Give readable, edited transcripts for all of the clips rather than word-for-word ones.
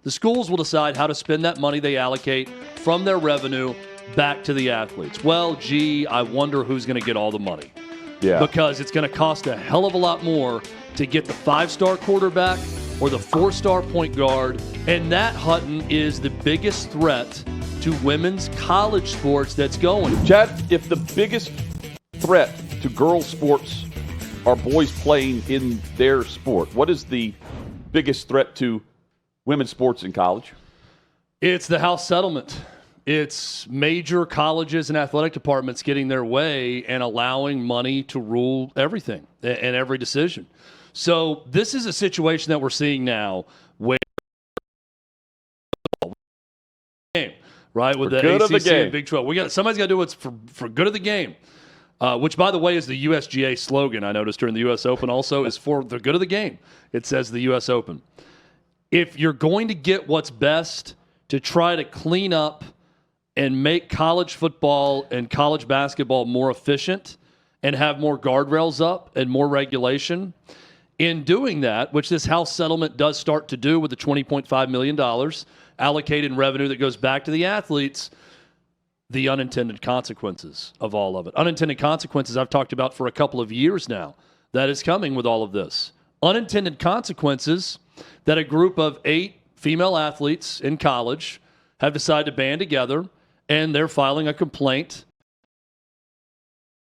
The schools will decide how to spend that money they allocate from their revenue back to the athletes. Well, gee, I wonder who's going to get all the money. Yeah. Because it's going to cost a hell of a lot more to get the 5-star quarterback or the 4-star point guard. And that, Hutton, is the biggest threat to women's college sports that's going. Chad, if the biggest threat to girls' sports are boys playing in their sport, what is the biggest threat to women's sports in college? It's the House settlement. It's major colleges and athletic departments getting their way and allowing money to rule everything and every decision. So this is a situation that we're seeing now where right, with the ACC and Big 12. Somebody's got to do what's for good of the game, which, by the way, is the USGA slogan I noticed during the U.S. Open also, is for the good of the game. It says the U.S. Open. If you're going to get what's best to try to clean up and make college football and college basketball more efficient and have more guardrails up and more regulation, in doing that, which this House settlement does start to do with the $20.5 million allocated revenue that goes back to the athletes, the unintended consequences of all of it. Unintended consequences I've talked about for a couple of years now. That is coming with all of this. Unintended consequences that a group of 8 female athletes in college have decided to band together, and they're filing a complaint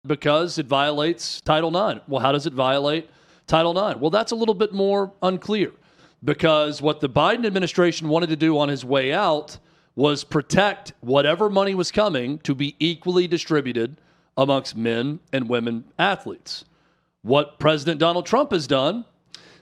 because it violates Title IX. Well, how does it violate Title IX? Well, that's a little bit more unclear, because what the Biden administration wanted to do on his way out was protect whatever money was coming to be equally distributed amongst men and women athletes. What President Donald Trump has done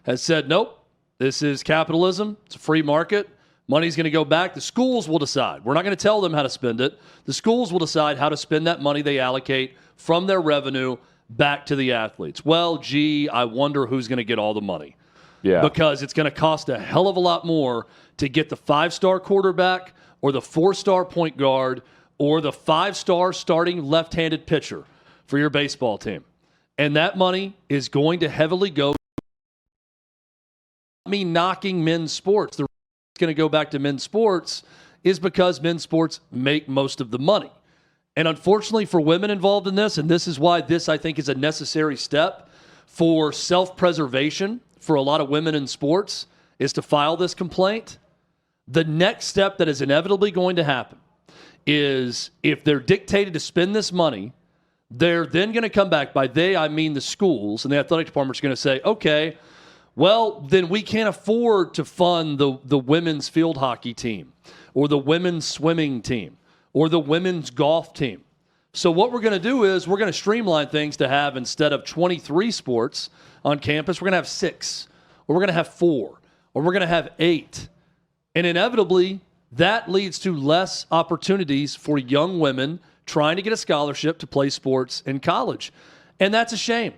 has said, nope, this is capitalism. It's a free market. Money's going to go back. The schools will decide. We're not going to tell them how to spend it. The schools will decide how to spend that money they allocate from their revenue back to the athletes. Well, gee, I wonder who's going to get all the money. Yeah. Because it's going to cost a hell of a lot more to get the 5-star quarterback or the 4-star point guard or the 5-star starting left-handed pitcher for your baseball team. And that money is going to heavily go me knocking men's sports. The reason it's going to go back to men's sports is because men's sports make most of the money. And unfortunately for women involved in this, and this is why this, I think, is a necessary step for self-preservation for a lot of women in sports, is to file this complaint. The next step that is inevitably going to happen is, if they're dictated to spend this money, they're then going to come back. By they, I mean the schools, and the athletic department's going to say, okay, well, then we can't afford to fund the women's field hockey team or the women's swimming team or the women's golf team. So what we're going to do is we're going to streamline things to have, instead of 23 sports on campus, we're going to have 6, or we're going to have 4, or we're going to have 8. And inevitably, that leads to less opportunities for young women trying to get a scholarship to play sports in college. And that's a shame.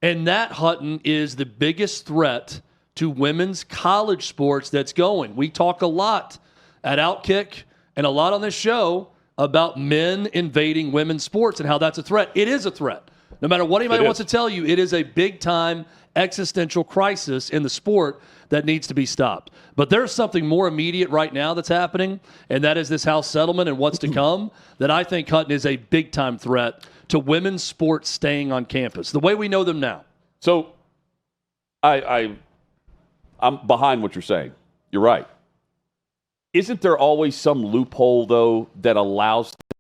And that, Hutton, is the biggest threat to women's college sports that's going. We talk a lot at OutKick and a lot on this show about men invading women's sports and how that's a threat. It is a threat. No matter what anybody wants to tell you, it is a big-time existential crisis in the sport that needs to be stopped. But there's something more immediate right now that's happening, and that is this House settlement and what's to come, that I think, Hutton, is a big-time threat to women's sports staying on campus, the way we know them now. So I'm behind what you're saying. You're right. Isn't there always some loophole, though, that allows them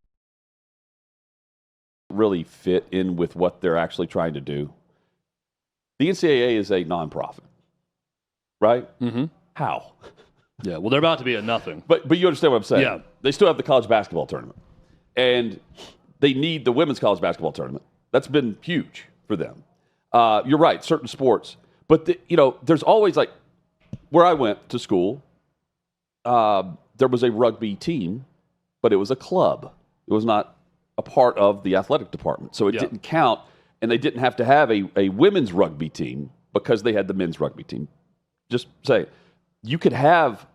to really fit in with what they're actually trying to do? The NCAA is a nonprofit, right? Mm-hmm. How? Yeah, well, they're about to be a nothing. But you understand what I'm saying? Yeah. They still have the college basketball tournament. And they need the women's college basketball tournament. That's been huge for them. You're right, certain sports. But, there's always, like, where I went to school, there was a rugby team, but it was a club. It was not a part of the athletic department. So it didn't count, and they didn't have to have a women's rugby team because they had the men's rugby team. Just say, you could have,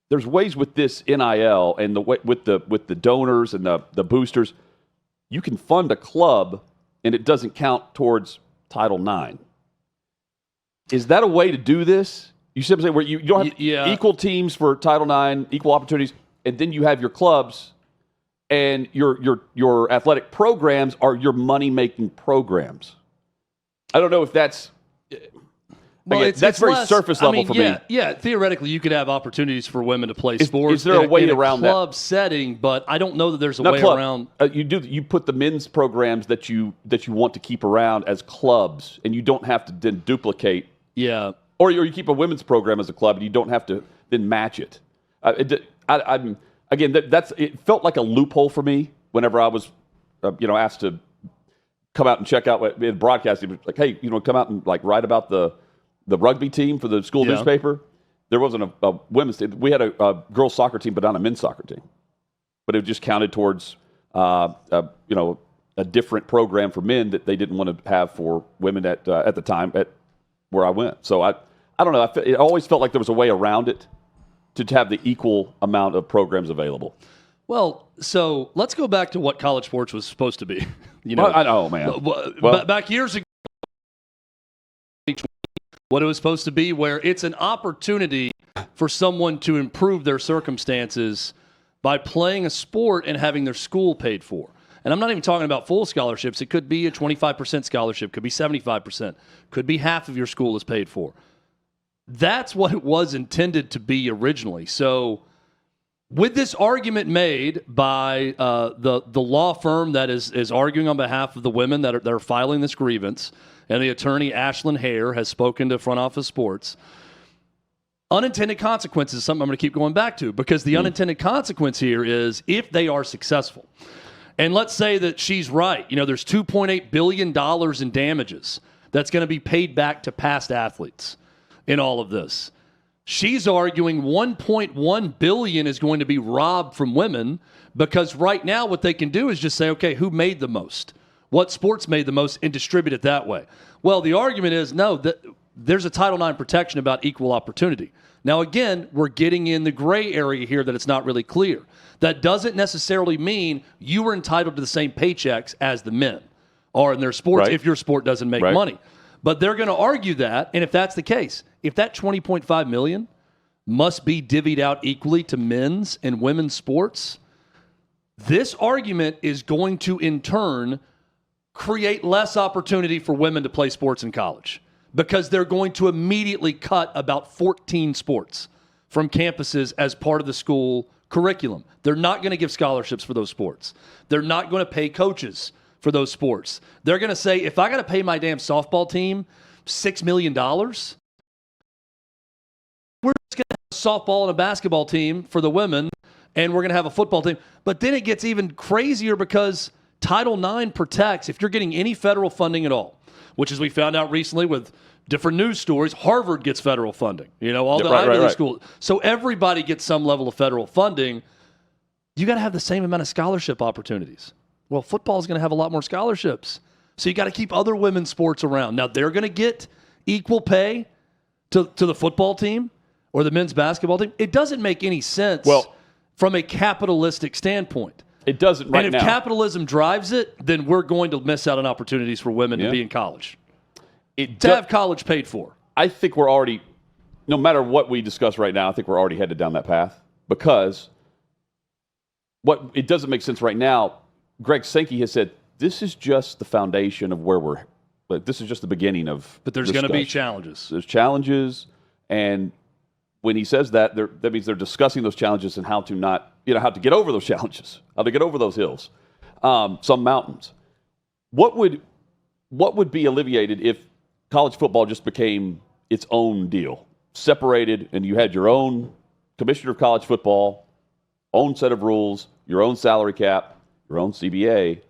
there's ways with this NIL and with the donors and the boosters, you can fund a club and it doesn't count towards Title IX. Is that a way to do this? You see what I'm saying? Where you don't have equal teams for Title IX, equal opportunities, and then you have your clubs, and your athletic programs are your money-making programs. I don't know if that's that's very surface level for me. Yeah, theoretically, you could have opportunities for women to play sports. Is there a way around that? Club setting, but I don't know that there's a way around. You put the men's programs that you want to keep around as clubs, and you don't have to then duplicate. Yeah. Or you keep a women's program as a club, and you don't have to then match it. It felt like a loophole for me whenever I was, asked to come out and check out in broadcasting. Like, hey, come out and write about the rugby team for the school newspaper. There wasn't a women's team. We had a girls' soccer team, but not a men's soccer team. But it just counted towards, a different program for men that they didn't want to have for women at the time at where I went. So I don't know. It always felt like there was a way around it to have the equal amount of programs available. Well, so let's go back to what college sports was supposed to be. I know, man. Back years ago, what it was supposed to be, where it's an opportunity for someone to improve their circumstances by playing a sport and having their school paid for. And I'm not even talking about full scholarships. It could be a 25% scholarship, could be 75%, could be half of your school is paid for. That's what it was intended to be originally. So with this argument made by the law firm that is arguing on behalf of the women that are filing this grievance, and the attorney Ashlyn Hare has spoken to Front Office Sports, unintended consequences is something I'm going to keep going back to, because the unintended consequence here is if they are successful. And let's say that she's right. There's $2.8 billion in damages that's going to be paid back to past athletes in all of this. She's arguing $1.1 billion is going to be robbed from women, because right now what they can do is just say, okay, who made the most? What sports made the most, and distribute it that way. Well, the argument is, no, that there's a Title IX protection about equal opportunity. Now, again, we're getting in the gray area here that it's not really clear. That doesn't necessarily mean you were entitled to the same paychecks as the men are in their sports if your sport doesn't make money. But they're going to argue that, and if that's the case, if that $20.5 million must be divvied out equally to men's and women's sports, this argument is going to, in turn, create less opportunity for women to play sports in college, because they're going to immediately cut about 14 sports from campuses as part of the school curriculum. They're not going to give scholarships for those sports. They're not going to pay coaches for those sports. They're going to say, if I got to pay my damn softball team $6 million, we're just going to have a softball and a basketball team for the women, and we're going to have a football team. But then it gets even crazier, because Title IX protects, if you're getting any federal funding at all, which, as we found out recently with different news stories, Harvard gets federal funding. All the Ivy League schools. So everybody gets some level of federal funding. You got to have the same amount of scholarship opportunities. Well, football is going to have a lot more scholarships. So you got to keep other women's sports around. Now, they're going to get equal pay to the football team or the men's basketball team. It doesn't make any sense from a capitalistic standpoint. It doesn't right now. And if capitalism drives it, then we're going to miss out on opportunities for women to be in college. To have college paid for. I think we're already, no matter what we discuss right now, I think we're already headed down that path, because it doesn't make sense right now. Greg Sankey has said, this is just the foundation of where this is just the beginning of. But there's going to be challenges. There's challenges, and when he says that, that means they're discussing those challenges and how to how to get over those challenges, how to get over those hills, some mountains. What would be alleviated if college football just became its own deal, separated, and you had your own commissioner of college football, own set of rules, your own salary cap, your own CBA,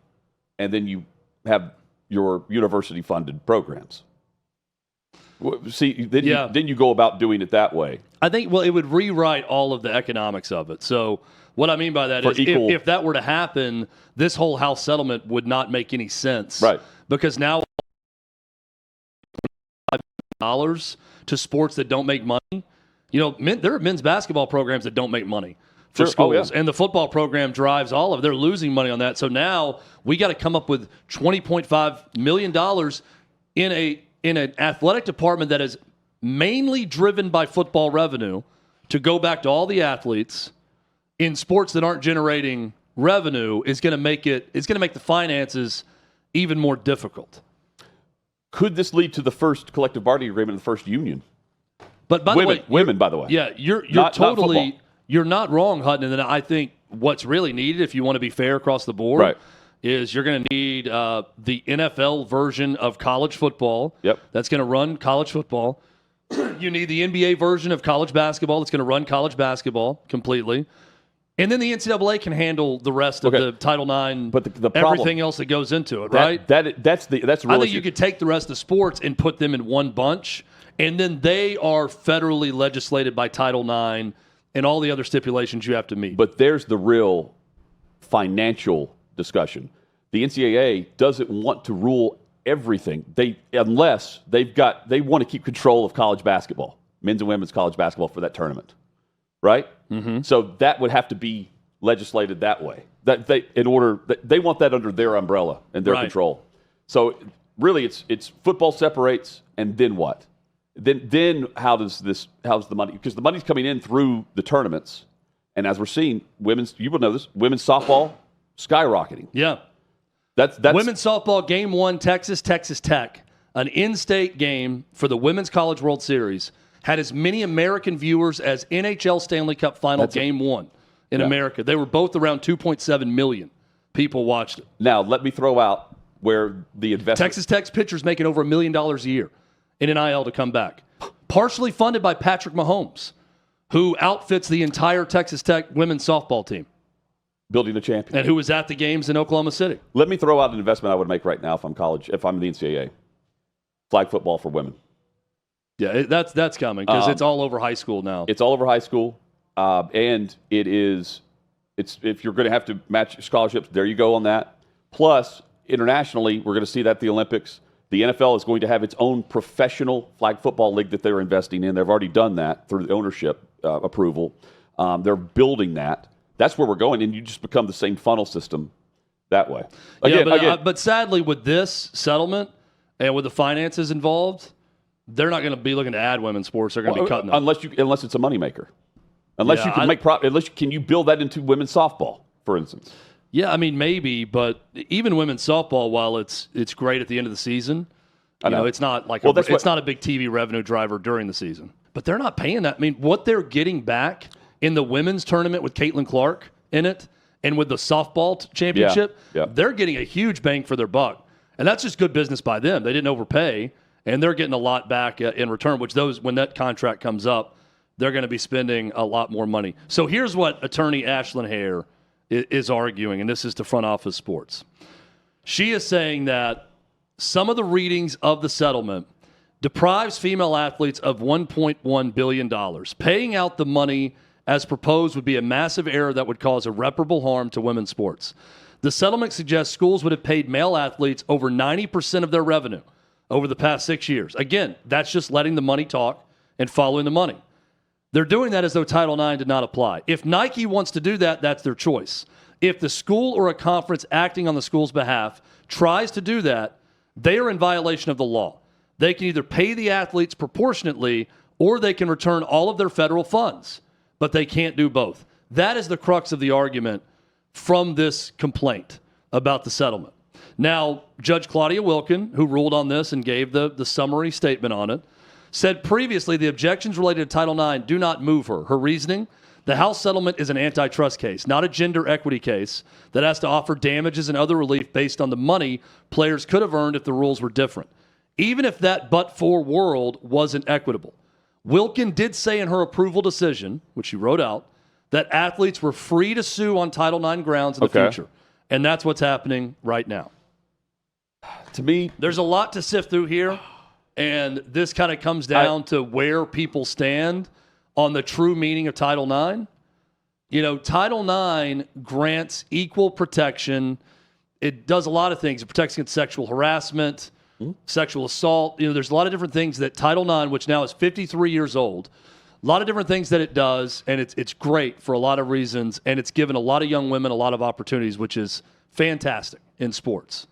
and then you have your university-funded programs? See, then you go about doing it that way. I think, it would rewrite all of the economics of it. So what I mean by that is if that were to happen, this whole House settlement would not make any sense. Right. Because now $5 to sports that don't make money. There are men's basketball programs that don't make money for schools. And the football program drives all of it. They're losing money on that. So now we got to come up with $20.5 million in an athletic department that is mainly driven by football revenue, to go back to all the athletes in sports that aren't generating revenue is going to make the finances even more difficult. Could this lead to the first collective bargaining agreement, the first union? But by the way, women, by the way. Yeah, you're not totally you're not wrong, Hutton. And then I think what's really needed, if you want to be fair across the board, right, is you're going to need the NFL version of college football. Yep. That's going to run college football. You need the NBA version of college basketball that's going to run college basketball completely. And then the NCAA can handle the rest of the Title IX, but the problem, everything else that goes into it, right? That's the real I think issue. you could take the rest of sports and put them in one bunch, and then they are federally legislated by Title IX and all the other stipulations you have to meet. But there's the real financial discussion. The NCAA doesn't want to rule everything unless they want to keep control of college basketball, men's and women's college basketball for that tournament, right? Mm-hmm. So that would have to be legislated that way. They want that under their umbrella and their control. So really, it's football separates, and then what? Then how's the money? Because the money's coming in through the tournaments, and as we're seeing, you will know this, women's softball skyrocketing. Yeah. That's women's softball game 1, Texas Tech, an in-state game for the Women's College World Series, had as many American viewers as NHL Stanley Cup Final game 1 in America. They were both around 2.7 million people watched it. Now, let me throw out where the investment... Texas Tech's pitchers making over $1 million a year in NIL to come back. Partially funded by Patrick Mahomes, who outfits the entire Texas Tech women's softball team. Building a champion. And who was at the games in Oklahoma City. Let me throw out an investment I would make right now if I'm the NCAA. Flag football for women. Yeah, that's coming because it's all over high school now. It's all over high school, and it's if you're going to have to match scholarships, there you go on that. Plus, internationally, we're going to see that at the Olympics. The NFL is going to have its own professional flag football league that they're investing in. They've already done that through the ownership approval. They're building that. That's where we're going, and you just become the same funnel system that way. But sadly, with this settlement and with the finances involved, they're not going to be looking to add women's sports. They're going to be cutting them. Unless it's a moneymaker. Unless you can can you build that into women's softball, for instance? Yeah, I mean maybe, but even women's softball, while it's great at the end of the season, it's not like it's not a big TV revenue driver during the season. But they're not paying that. I mean, what they're getting back in the women's tournament with Caitlin Clark in it, and with the softball championship, they're getting a huge bang for their buck, and that's just good business by them. They didn't overpay, and they're getting a lot back in return. When that contract comes up, they're going to be spending a lot more money. So here's what Attorney Ashlyn Hare is arguing, and this is to Front Office Sports. She is saying that some of the readings of the settlement deprives female athletes of $1.1 billion. Paying out the money as proposed would be a massive error that would cause irreparable harm to women's sports. The settlement suggests schools would have paid male athletes over 90% of their revenue over the past 6 years. Again, that's just letting the money talk and following the money. They're doing that as though Title IX did not apply. If Nike wants to do that, that's their choice. If the school or a conference acting on the school's behalf tries to do that, they are in violation of the law. They can either pay the athletes proportionately or they can return all of their federal funds, but they can't do both. That is the crux of the argument from this complaint about the settlement. Now, Judge Claudia Wilkin, who ruled on this and gave the summary statement on it, said previously the objections related to Title IX do not move her. Her reasoning, the House settlement is an antitrust case, not a gender equity case that has to offer damages and other relief based on the money players could have earned if the rules were different, even if that but-for world wasn't equitable. Wilkin did say in her approval decision, which she wrote out, that athletes were free to sue on Title IX grounds in the future. And that's what's happening right now. To me, there's a lot to sift through here. And this kind of comes down to where people stand on the true meaning of Title IX. Title IX grants equal protection. It does a lot of things. It protects against sexual harassment, sexual assault. There's a lot of different things that Title IX, which now is 53 years old, a lot of different things that it does, and it's great for a lot of reasons, and it's given a lot of young women a lot of opportunities, which is fantastic in sports.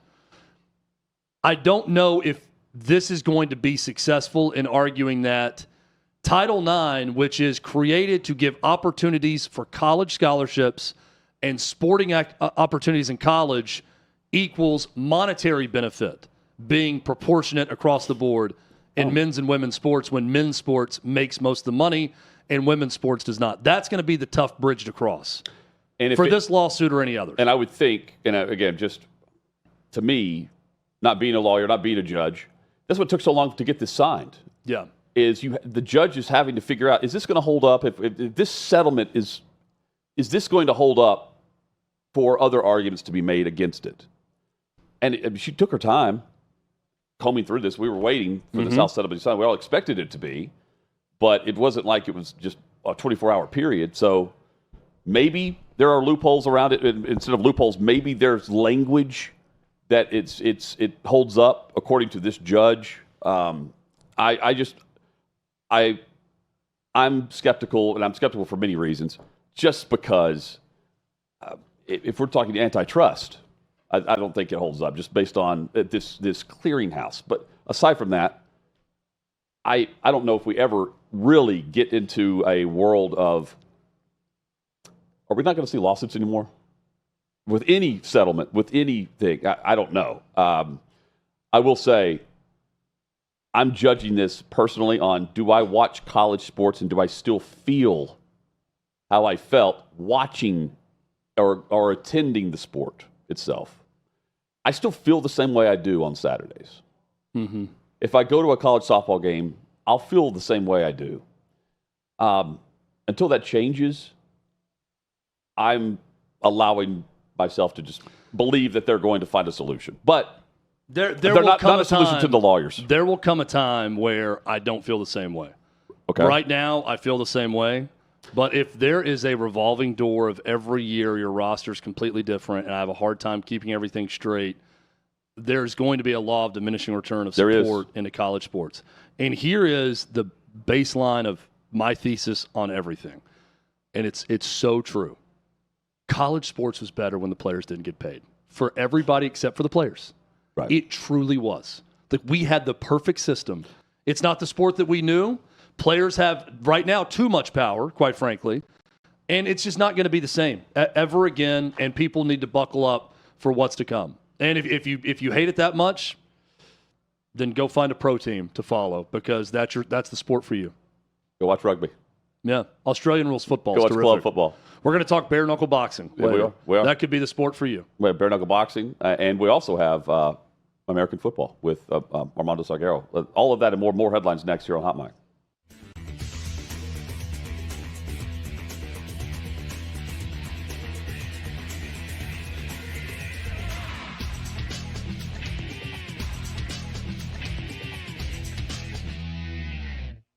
I don't know if this is going to be successful in arguing that Title IX, which is created to give opportunities for college scholarships and sporting opportunities in college, equals monetary benefit being proportionate across the board in men's and women's sports, when men's sports makes most of the money and women's sports does not. That's going to be the tough bridge to cross for this lawsuit or any others. And I would think, and again, just to me, not being a lawyer, not being a judge, that's what took so long to get this signed. Yeah. Is the judge is having to figure out, is this going to hold up? If this settlement is this going to hold up for other arguments to be made against it? And she took her time combing through this. We were waiting for the South settlement to be signed. We all expected it to be, but it wasn't like it was just a 24-hour period. So maybe there are loopholes around it. Instead of loopholes, maybe there's language that it holds up according to this judge. I'm skeptical, and I'm skeptical for many reasons. Just because if we're talking antitrust, I don't think it holds up, just based on this clearinghouse. But aside from that, I don't know if we ever really get into a world of, are we not going to see lawsuits anymore? With any settlement, with anything, I don't know. I will say, I'm judging this personally on, do I watch college sports and do I still feel how I felt watching or attending the sport itself? I still feel the same way I do on Saturdays. Mm-hmm. If I go to a college softball game, I'll feel the same way I do. Until that changes, I'm allowing myself to just believe that they're going to find a solution. But they're not a solution to the lawyers. There will come a time where I don't feel the same way. Okay. Right now, I feel the same way. But if there is a revolving door of every year your roster is completely different and I have a hard time keeping everything straight, there's going to be a law of diminishing return of support into college sports. And here is the baseline of my thesis on everything. And it's so true. College sports was better when the players didn't get paid. For everybody except for the players. Right. It truly was. Like, we had the perfect system. It's not the sport that we knew. Players have, right now, too much power, quite frankly. And it's just not going to be the same ever again, and people need to buckle up for what's to come. And if you hate it that much, then go find a pro team to follow, because that's the sport for you. Go watch rugby. Yeah. Australian rules football. Go watch terrific. club football. We're going to talk bare knuckle boxing later. We are. That could be the sport for you. We have bare knuckle boxing, and we also have American football with Armando Salguero. All of that and more headlines next here on Hot Mic.